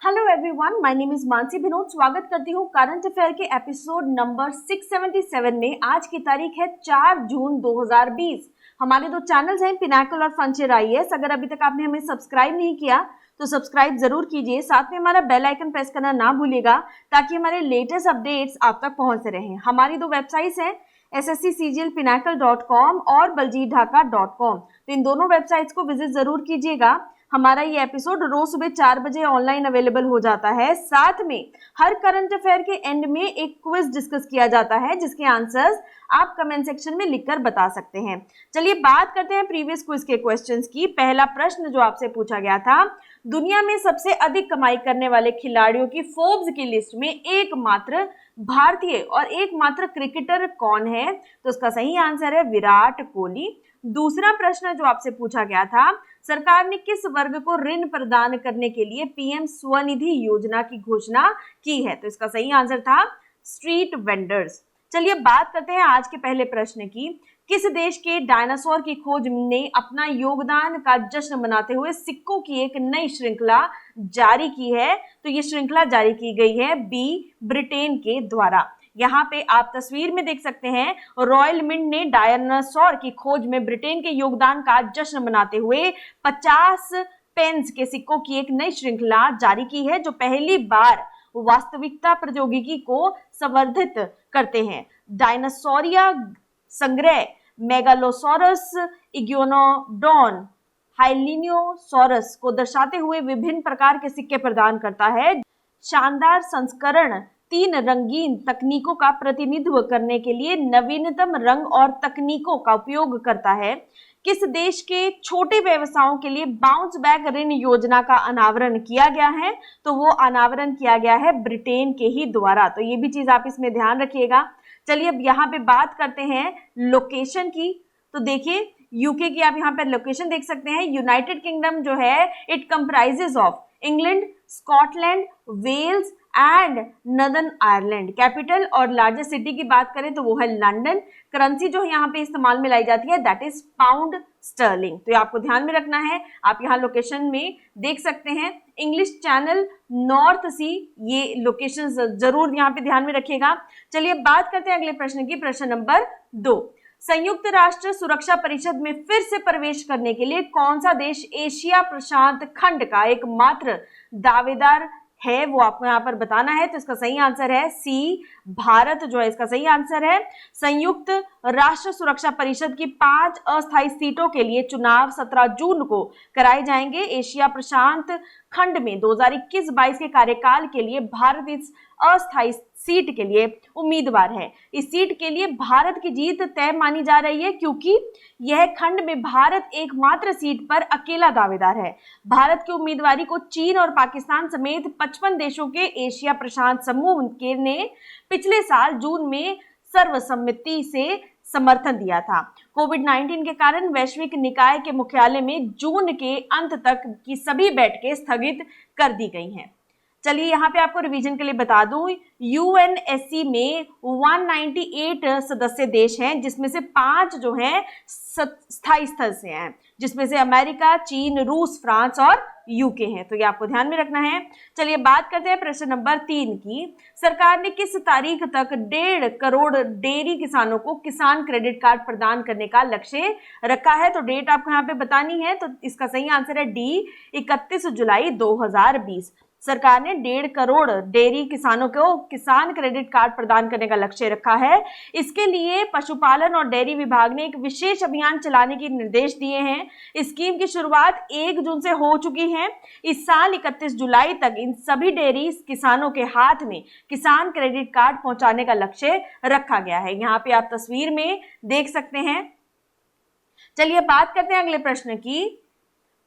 Hello everyone, my name is Mansi Vinod. स्वागत करती हूँ करंट अफेयर के एपिसोड नंबर 677 में। आज की तारीख है 4 जून 2020। हमारे दो चैनल्स हैं, पिनाकल और फंचर IAS। अगर अभी तक आपने हमें सब्सक्राइब नहीं किया तो सब्सक्राइब जरूर कीजिए, साथ में हमारा बेल आइकन प्रेस करना ना भूलिएगा ताकि हमारे लेटेस्ट अपडेट्स आप तक पहुंचते रहें। हमारी दो वेबसाइट्स हैं ssccglpinacle.com और baljeetdhaka.com। तो इन दोनों वेबसाइट्स को विजिट जरूर कीजिएगा। हमारा ये एपिसोड रोज सुबह 4 बजे ऑनलाइन अवेलेबल हो जाता है। साथ में हर करंट अफेयर के एंड में एक क्विज डिस्कस किया जाता है जिसके आंसर्स आप कमेंट सेक्शन में लिखकर बता सकते हैं। चलिए बात करते हैं प्रीवियस क्विज के क्वेश्चंस की। पहला प्रश्न जो आपसे पूछा गया था, दुनिया में सबसे अधिक कमाई करने वाले खिलाड़ियों की फोर्ब्स की लिस्ट में एकमात्र भारतीय और एकमात्र क्रिकेटर कौन है? तो इसका सही आंसर है विराट कोहली। दूसरा प्रश्न जो आपसे पूछा गया था, सरकार ने किस वर्ग को ऋण प्रदान करने के लिए PM स्वनिधि योजना की घोषणा की है? तो इसका सही आंसर था स्ट्रीट वेंडर्स। चलिए बात करते हैं आज के पहले प्रश्न की। किस देश के डायनासोर की खोज ने अपना योगदान का जश्न मनाते हुए सिक्कों की एक नई श्रृंखला जारी की है? तो ये श्रृंखला जारी की गई है ब्रिटेन के द्वारा। यहाँ पे आप तस्वीर में देख सकते हैं, रॉयल मिंट ने डायनासोर की खोज में ब्रिटेन के योगदान का जश्न मनाते हुए 50 पेंस के सिक्कों की एक नई श्रृंखला जारी की है जो पहली बार वास्तविकता प्रौद्योगिकी को संवर्धित करते हैं। डायनासोरिया संग्रह मेगालोसोरस, इग्योनोडोन, हाइलिनियोसोरस को दर्शाते हुए विभिन्न प्रकार के सिक्के प्रदान करता है। शानदार संस्करण 3 रंगीन तकनीकों का प्रतिनिधित्व करने के लिए नवीनतम रंग और तकनीकों का उपयोग करता है। किस देश के छोटे व्यवसायों के लिए बाउंस बैक ऋण योजना का अनावरण किया गया है? तो वो अनावरण किया गया है ब्रिटेन के ही द्वारा। तो ये भी चीज आप इसमें ध्यान रखिएगा। चलिए अब यहाँ पे बात करते हैं लोकेशन की। तो देखिए यूके की आप यहाँ पे लोकेशन देख सकते हैं। यूनाइटेड किंगडम जो है it comprises of England, Scotland, Wales and Northern Ireland. Capital और लार्जेस्ट सिटी की बात करें तो वो है लंदन। करेंसी जो यहाँ पे इस्तेमाल में लाई जाती है दैट इज पाउंड स्टर्लिंग। तो ये आपको ध्यान में रखना है। आप यहाँ लोकेशन में देख सकते हैं इंग्लिश चैनल, नॉर्थ सी, ये लोकेशन जरूर यहाँ पे ध्यान में रखिएगा। चलिए बात करते हैं अगले प्रश्न की। प्रश्न नंबर 2, संयुक्त राष्ट्र सुरक्षा परिषद में फिर से प्रवेश करने के लिए कौन सा देश एशिया प्रशांत खंड का एकमात्र दावेदार है? वो आपको यहाँ पर बताना है। तो इसका सही आंसर है सी, भारत जो है इसका सही आंसर है। संयुक्त राष्ट्र सुरक्षा परिषद की 5 अस्थायी सीटों के लिए चुनाव 17 जून को कराए जाएंगे। एशिया प्रशांत खंड में 2021-22 के कार्यकाल के लिए भारत इस अस्थायी सीट के लिए उम्मीदवार है। इस सीट के लिए भारत की जीत तय मानी जा रही है क्योंकि यह खंड में भारत एकमात्र सीट पर अकेला दावेदार है। भारत की उम्मीदवारी को चीन और पाकिस्तान समेत 55 देशों के एशिया प्रशांत समूह के ने पिछले साल जून में सर्वसम्मति से समर्थन दिया था। कोविड-19 के कारण वैश्विक निकाय के मुख्यालय में जून के अंत तक की सभी बैठकें स्थगित कर दी गई हैं। चलिए यहाँ पे आपको रिवीजन के लिए बता दूं, UNSC में 198 सदस्य देश हैं जिसमें से 5 जो हैं स्थायी स्तर से हैं, जिसमें से अमेरिका, चीन, रूस, फ्रांस और यूके हैं। तो ये आपको ध्यान में रखना है। चलिए बात करते हैं प्रश्न नंबर 3 की। सरकार ने किस तारीख तक 1.5 करोड़ डेयरी किसानों को किसान क्रेडिट कार्ड प्रदान करने का लक्ष्य रखा है? तो डेट आपको यहाँ पे बतानी है। तो इसका सही आंसर है डी, 31 जुलाई 2020। सरकार ने 1.5 करोड़ डेयरी किसानों को किसान क्रेडिट कार्ड प्रदान करने का लक्ष्य रखा है। इसके लिए पशुपालन और डेयरी विभाग ने एक विशेष अभियान चलाने के निर्देश दिए हैं। स्कीम की शुरुआत 1 जून से हो चुकी है। इस साल 31 जुलाई तक इन सभी डेयरी किसानों के हाथ में किसान क्रेडिट कार्ड पहुंचाने का लक्ष्य रखा गया है। यहाँ पे आप तस्वीर में देख सकते हैं। चलिए बात करते हैं अगले प्रश्न की।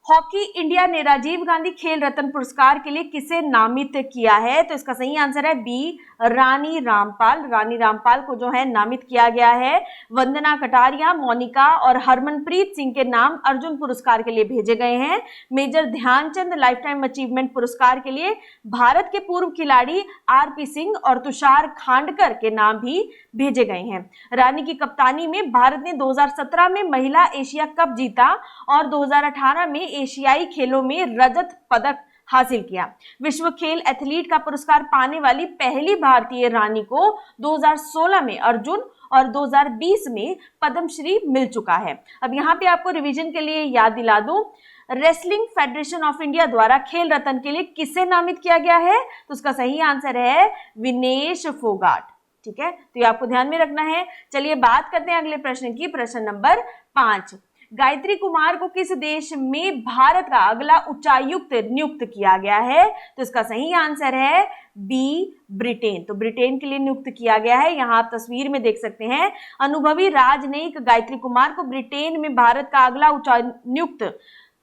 हॉकी इंडिया ने राजीव गांधी खेल रत्न पुरस्कार के लिए किसे नामित किया है? तो इसका सही आंसर है बी, रानी रामपाल। रानी रामपाल को जो है नामित किया गया है। वंदना कटारिया, मोनिका और हरमनप्रीत सिंह के नाम अर्जुन पुरस्कार के लिए भेजे गए हैं। Major Dhyan Chand lifetime achievement पुरस्कार के लिए भारत के पूर्व खिलाड़ी RP सिंह और तुषार खांडकर के नाम भी भेजे गए हैं। रानी की कप्तानी में भारत ने 2017 में महिला एशिया कप जीता और 2018 में एशियाई खेलों में रजत पदक हासिल किया। विश्व खेल एथलीट का पुरस्कार पाने वाली पहली भारतीय रानी को 2016 में अर्जुन और 2020 में पद्मश्री मिल चुका है। अब यहाँ पे आपको रिवीजन के लिए याद दिला दूं, रेसलिंग फेडरेशन ऑफ इंडिया द्वारा खेल रत्न के लिए किसे नामित किया गया है? तो उसका सही आंसर है विनेश फोगाट। ठीक है, तो ये आपको ध्यान में रखना है। चलिए बात करते हैं अगले प्रश्न की, प्रश्न नंबर 5। गायत्री कुमार को किस देश में भारत का अगला उच्चायुक्त नियुक्त किया गया है? तो इसका सही आंसर है बी, ब्रिटेन। तो ब्रिटेन के लिए नियुक्त किया गया है। यहाँ आप तस्वीर में देख सकते हैं, अनुभवी राजनयिक गायत्री कुमार को ब्रिटेन में भारत का अगला उच्चायुक्त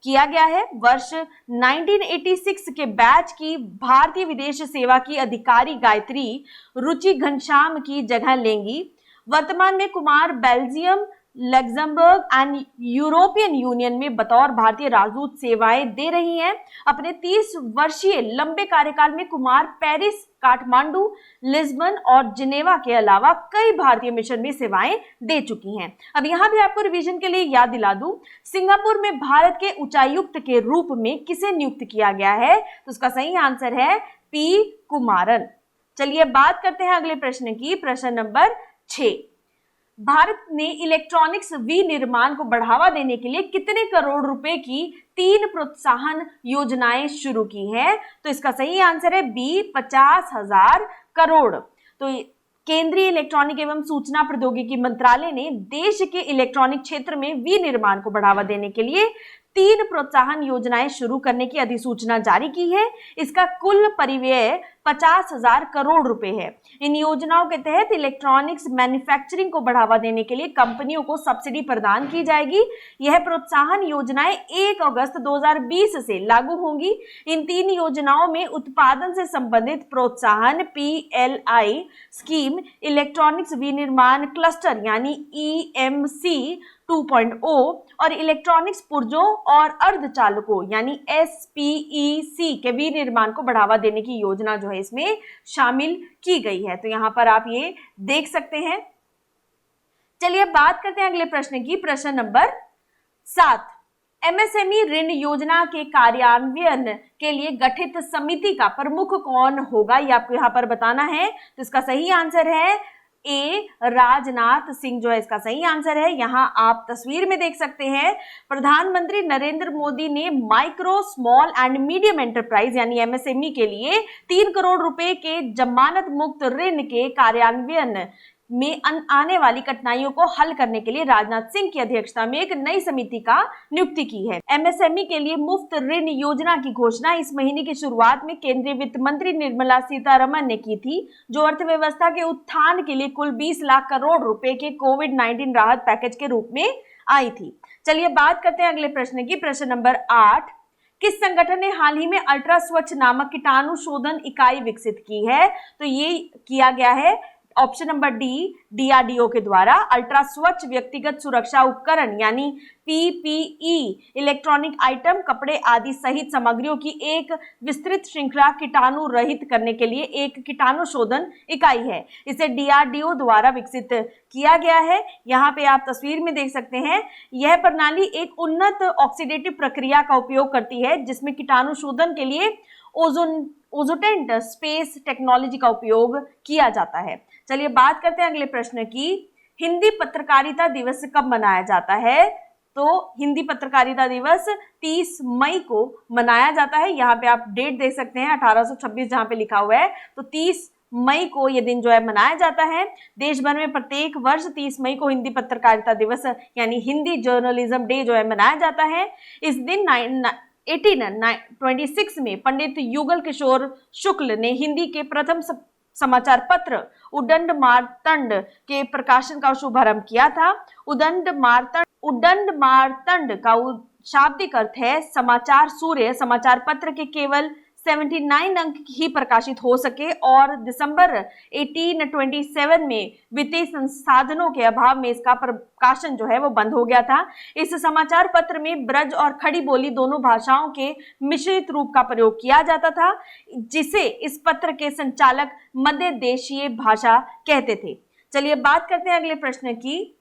किया गया है। वर्ष 1986 के बैच की भारतीय विदेश सेवा की अधिकारी गायत्री रुचि घनश्याम की जगह लेंगी। वर्तमान में Kumar Belgium, Luxembourg and European union में बतौर भारतीय राजदूत सेवाएं दे रही हैं। अपने 30 वर्षीय लंबे कार्यकाल में कुमार पेरिस, काठमांडू, लिस्बन और जिनेवा के अलावा कई भारतीय मिशन में सेवाएं दे चुकी हैं। अब यहाँ भी आपको रिवीजन के लिए याद दिला दूं, सिंगापुर में भारत के उच्चायुक्त के रूप में किसे नियुक्त किया गया है? तो उसका सही आंसर है पी, कुमारन। चलिए बात करते हैं अगले प्रश्न की, प्रश्न नंबर 6। भारत ने इलेक्ट्रॉनिक्स विनिर्माण को बढ़ावा देने के लिए कितने करोड़ रुपए की 3 प्रोत्साहन योजनाएं शुरू की हैं? तो इसका सही आंसर है बी, 50,000 करोड़। तो केंद्रीय इलेक्ट्रॉनिक एवं सूचना प्रौद्योगिकी मंत्रालय ने देश के इलेक्ट्रॉनिक क्षेत्र में विनिर्माण को बढ़ावा देने के लिए 3 प्रोत्साहन योजनाएं शुरू करने की अधिसूचना जारी की है। इसका कुल परिव्यय 50,000 करोड़ रुपए है। इन योजनाओं के तहत इलेक्ट्रॉनिक्स मैन्युफैक्चरिंग को बढ़ावा देने के लिए कंपनियों को सब्सिडी प्रदान की जाएगी। यह प्रोत्साहन योजनाएं 1 अगस्त 2020 से लागू होंगी। इन 3 योजनाओं में उत्पादन से संबंधित प्रोत्साहन PLI स्कीम, इलेक्ट्रॉनिक्स विनिर्माण क्लस्टर यानी EMC 2.0 और इलेक्ट्रॉनिक्स पुर्जों और अर्धचालकों यानी SPEC के विनिर्माण को बढ़ावा देने की योजना जो है इसमें शामिल की गई है। तो यहाँ पर आप ये देख सकते हैं। चलिए बात करते हैं अगले प्रश्न की, प्रश्न नंबर 7। MSME ऋण योजना के कार्यान्वयन के लिए गठित समिति का प्रमुख कौन होगा, ये आपको यहाँ पर बताना है। तो इसका सही आंसर है ए, राजनाथ सिंह जो है इसका सही आंसर है। यहाँ आप तस्वीर में देख सकते हैं, प्रधानमंत्री नरेंद्र मोदी ने micro, small and medium enterprise यानी MSME के लिए 3 करोड़ रुपए के जमानत मुक्त ऋण के कार्यान्वयन में आने वाली कठिनाइयों को हल करने के लिए राजनाथ सिंह की अध्यक्षता में एक नई समिति का नियुक्ति की है। MSME के लिए मुफ्त ऋण योजना की घोषणा इस महीने की शुरुआत में केंद्रीय वित्त मंत्री निर्मला सीतारमण ने की थी, जो अर्थव्यवस्था के उत्थान के लिए कुल 20 लाख करोड़ रुपए के कोविड-19 राहत पैकेज के रूप में आई थी। चलिए बात करते हैं अगले प्रश्न की, प्रश्न नंबर 8। किस संगठन ने हाल ही में अल्ट्रा स्वच्छ नामक कीटाणु शोधन इकाई विकसित की है? तो ये किया गया है ऑप्शन नंबर डी, DRDO के द्वारा। अल्ट्रा स्वच्छ व्यक्तिगत सुरक्षा उपकरण यानी PPE, इलेक्ट्रॉनिक आइटम, कपड़े आदि सहित सामग्रियों की एक विस्तृत श्रृंखला कीटाणु रहित करने के लिए एक कीटाणु शोधन इकाई है। इसे DRDO द्वारा विकसित किया गया है। यहाँ पे आप तस्वीर में देख सकते हैं, यह प्रणाली एक उन्नत ऑक्सीडेटिव प्रक्रिया का उपयोग करती है, जिसमें कीटाणु शोधन के लिए ओजोटेंट स्पेस टेक्नोलॉजी का उपयोग किया जाता है। चलिए बात करते हैं अगले प्रश्न की, हिंदी पत्रकारिता दिवस कब मनाया जाता है? तो हिंदी पत्रकारिता दिवस 30 मई को मनाया जाता है। यहाँ पे आप डेट देख सकते हैं 1826 जहाँ पे लिखा हुआ है, तो 30 मई को ये दिन जो है मनाया जाता है। देश भर में प्रत्येक वर्ष 30 मई को हिंदी पत्रकारिता दिवस यानी हिंदी जर्नलिज्म डे जो है मनाया जाता है। इस दिन 1826 में पंडित युगल किशोर शुक्ल ने हिंदी के प्रथम समाचार पत्र उदंड मार्तंड के प्रकाशन का शुभारंभ किया था। उदंड मार्तंड का शाब्दिक अर्थ है समाचार सूर्य। समाचार पत्र के केवल 79 अंक ही प्रकाशित हो सके और दिसंबर 1827 में वित्तीय संसाधनों के अभाव में इसका प्रकाशन जो है वो बंद हो गया था। इस समाचार पत्र में ब्रज और खड़ी बोली दोनों भाषाओं के मिश्रित रूप का प्रयोग किया जाता था, जिसे इस पत्र के संचालक मध्य देशीय भाषा कहते थे। चलिए बात करते हैं अगले प्रश्न की,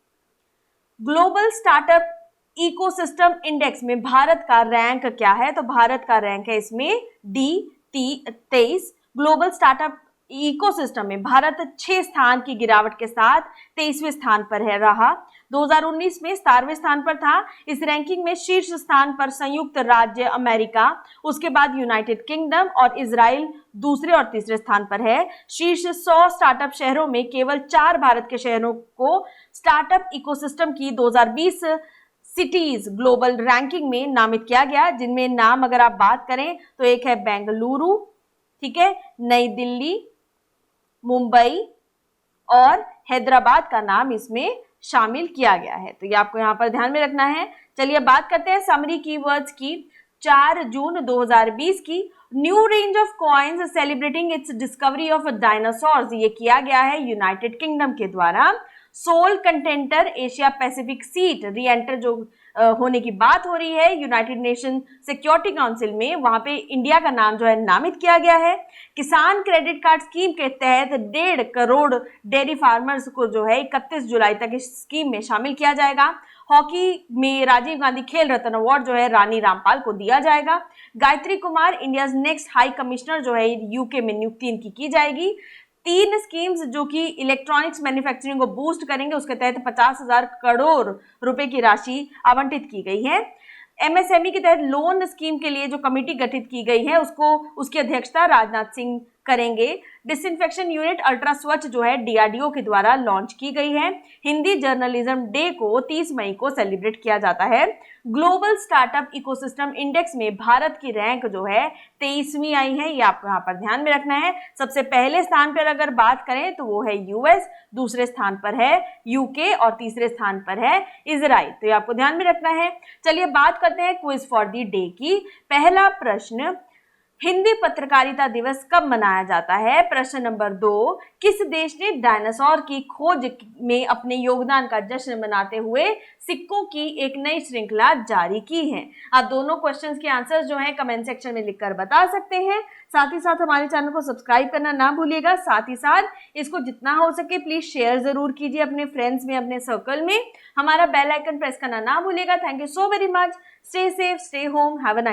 ग्लोबल स्टार्टअप इकोसिस्टम इंडेक्स में भारत का रैंक क्या है? तो भारत का रैंक है इसमें D23। ग्लोबल स्टार्टअप इकोसिस्टम में भारत 6 स्थान की गिरावट के साथ 23वें स्थान पर है रहा। 2019 में 17वें स्थान पर था। इस रैंकिंग में शीर्ष स्थान पर संयुक्त राज्य अमेरिका, उसके बाद यूनाइटेड किंगडम और इजराइल दूसरे और तीसरे स्थान पर है। शीर्ष 100 स्टार्टअप शहरों में केवल 4 भारत के शहरों को स्टार्टअप इकोसिस्टम की 2020 सिटीज ग्लोबल रैंकिंग में नामित किया गया, जिनमें नाम अगर आप बात करें तो एक है बेंगलुरु, ठीक है, नई दिल्ली, मुंबई और हैदराबाद का नाम इसमें शामिल किया गया है। तो ये आपको यहां पर ध्यान में रखना है। चलिए बात करते हैं समरी कीवर्ड्स की। 4 जून 2020 की new range of coins celebrating its discovery of dinosaurs, ये किया गया है यूनाइटेड किंगडम के द्वारा। Sole contender Asia Pacific seat re enter जो होने की बात हो रही है यूनाइटेड नेशन सिक्योरिटी काउंसिल में, वहां पे इंडिया का नाम जो है नामित किया गया है। किसान क्रेडिट कार्ड स्कीम के तहत 1.5 करोड़ डेयरी फार्मर्स को जो है 31 जुलाई तक इस स्कीम में शामिल किया जाएगा। हॉकी में राजीव गांधी खेल रत्न अवार्ड जो है रानी रामपाल को दिया जाएगा। Gayatri Kumar India next high commissioner जो है यूके में नियुक्ति इनकी की जाएगी। 3 स्कीम्स जो कि इलेक्ट्रॉनिक्स मैन्युफैक्चरिंग को बूस्ट करेंगे, उसके तहत 50,000 करोड़ रुपए की राशि आवंटित की गई है। एमएसएमई के तहत लोन स्कीम के लिए जो कमेटी गठित की गई है उसकी अध्यक्षता राजनाथ सिंह करेंगे। डिसइंफेक्शन यूनिट अल्ट्रा स्वच्छ जो है डीआरडीओ के द्वारा लॉन्च की गई है। हिंदी जर्नलिज्म डे को 30 मई को सेलिब्रेट किया जाता है। ग्लोबल स्टार्टअप इकोसिस्टम इंडेक्स में भारत की रैंक जो है 23वीं आई है, ये आपको यहाँ पर ध्यान में रखना है। सबसे पहले स्थान पर अगर बात करें तो वो है यूएस, दूसरे स्थान पर है यूके और तीसरे स्थान पर है इजराइल। तो ये आपको ध्यान में रखना है। चलिए बात करते हैं क्विज फॉर द डे की। पहला प्रश्न, हिंदी पत्रकारिता दिवस कब मनाया जाता है? प्रश्न नंबर 2, किस देश ने डायनासोर की खोज में अपने योगदान का जश्न मनाते हुए सिक्कों की एक नई श्रृंखला जारी की है? आप दोनों क्वेश्चंस के आंसर्स जो हैं कमेंट सेक्शन में लिखकर बता सकते हैं। साथ ही साथ हमारे चैनल को सब्सक्राइब करना ना भूलिएगा। साथ ही साथ इसको जितना हो सके प्लीज शेयर जरूर कीजिए अपने फ्रेंड्स में, अपने सर्कल में। हमारा बेल आइकन प्रेस करना ना भूलिएगा। Thank you so very much. Stay safe, stay home, have a nice